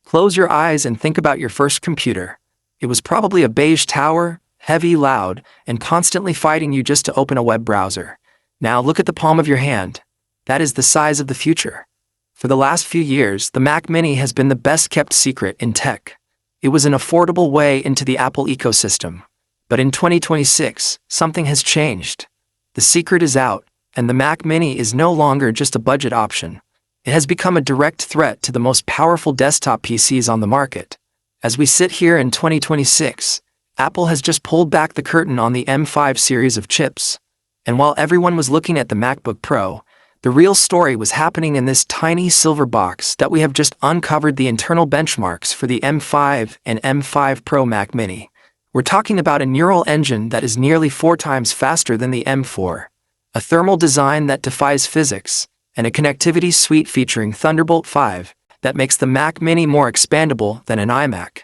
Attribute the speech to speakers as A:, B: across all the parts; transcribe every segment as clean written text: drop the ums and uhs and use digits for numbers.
A: Close your eyes and think about your first computer. It was probably a beige tower, heavy, loud, and constantly fighting you just to open a web browser. Now look at the palm of your hand. That is the size of the future. For the last few years, the Mac Mini has been the best-kept secret in tech. It was an affordable way into the Apple ecosystem. But in 2026, something has changed. The secret is out, and the Mac Mini is no longer just a budget option. It has become a direct threat to the most powerful desktop PCs on the market. As we sit here in 2026, Apple has just pulled back the curtain on the M5 series of chips. And while everyone was looking at the MacBook Pro, the real story was happening in this tiny silver box that we have just uncovered the internal benchmarks for the M5 and M5 Pro Mac Mini. We're talking about a neural engine that is nearly 4 times faster than the M4, a thermal design that defies physics, and a connectivity suite featuring Thunderbolt 5 that makes the Mac Mini more expandable than an iMac.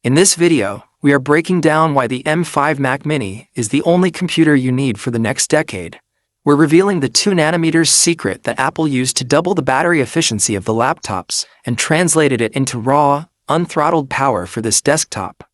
A: In this video, we are breaking down why the M5 Mac Mini is the only computer you need for the next decade. We're revealing the 2nm secret that Apple used to double the battery efficiency of the laptops and translated it into raw, unthrottled power for this desktop.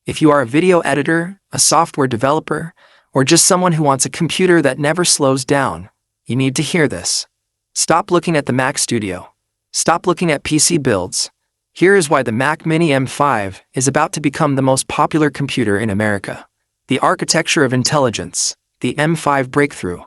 A: If you are a video editor, a software developer, or just someone who wants a computer that never slows down, you need to hear this. Stop looking at the Mac Studio. Stop looking at PC builds. Here is why the Mac Mini M5 is about to become the most popular computer in America. The architecture of intelligence, the M5 breakthrough.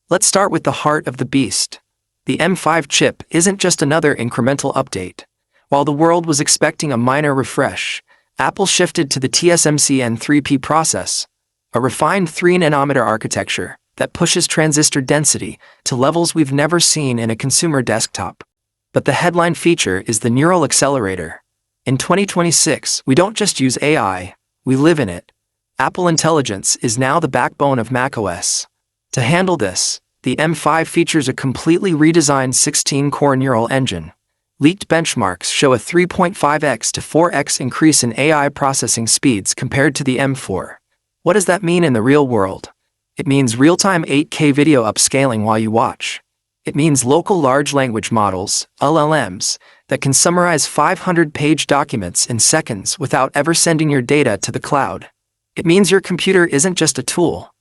A: Let's start with the heart of the beast. The M5 chip isn't just another incremental update. While the world was expecting a minor refresh, Apple shifted to the TSMC N3P process, a refined 3nm architecture that pushes transistor density to levels we've never seen in a consumer desktop. But the headline feature is the Neural Accelerator. In 2026, we don't just use AI, we live in it. Apple Intelligence is now the backbone of macOS. To handle this, the M5 features a completely redesigned 16-core neural engine. Leaked benchmarks show a 3.5x to 4x increase in AI processing speeds compared to the M4. What does that mean in the real world? It means real-time 8K video upscaling while you watch. It means local large language models, LLMs, that can summarize 500-page documents in seconds without ever sending your data to the cloud. It means your computer isn't just a tool.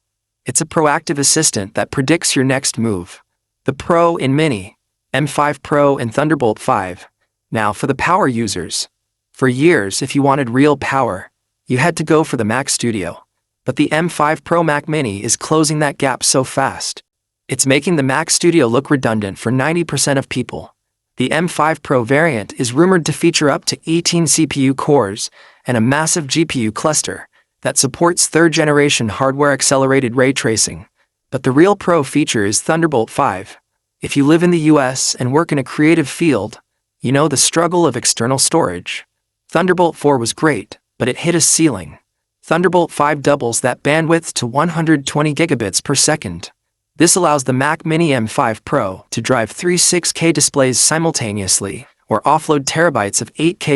A: It's a proactive assistant that predicts your next move. The Pro in Mini, M5 Pro and Thunderbolt 5. Now for the power users. For years, if you wanted real power, you had to go for the Mac Studio. But the M5 Pro Mac Mini is closing that gap so fast. It's making the Mac Studio look redundant for 90% of people. The M5 Pro variant is rumored to feature up to 18 CPU cores and a massive GPU cluster that supports third-generation hardware-accelerated ray tracing. But the real Pro feature is Thunderbolt 5. If you live in the US and work in a creative field, you know the struggle of external storage. Thunderbolt 4 was great, but it hit a ceiling. Thunderbolt 5 doubles that bandwidth to 120 gigabits per second. This allows the Mac Mini M5 Pro to drive 3 6K displays simultaneously, or offload terabytes of 8K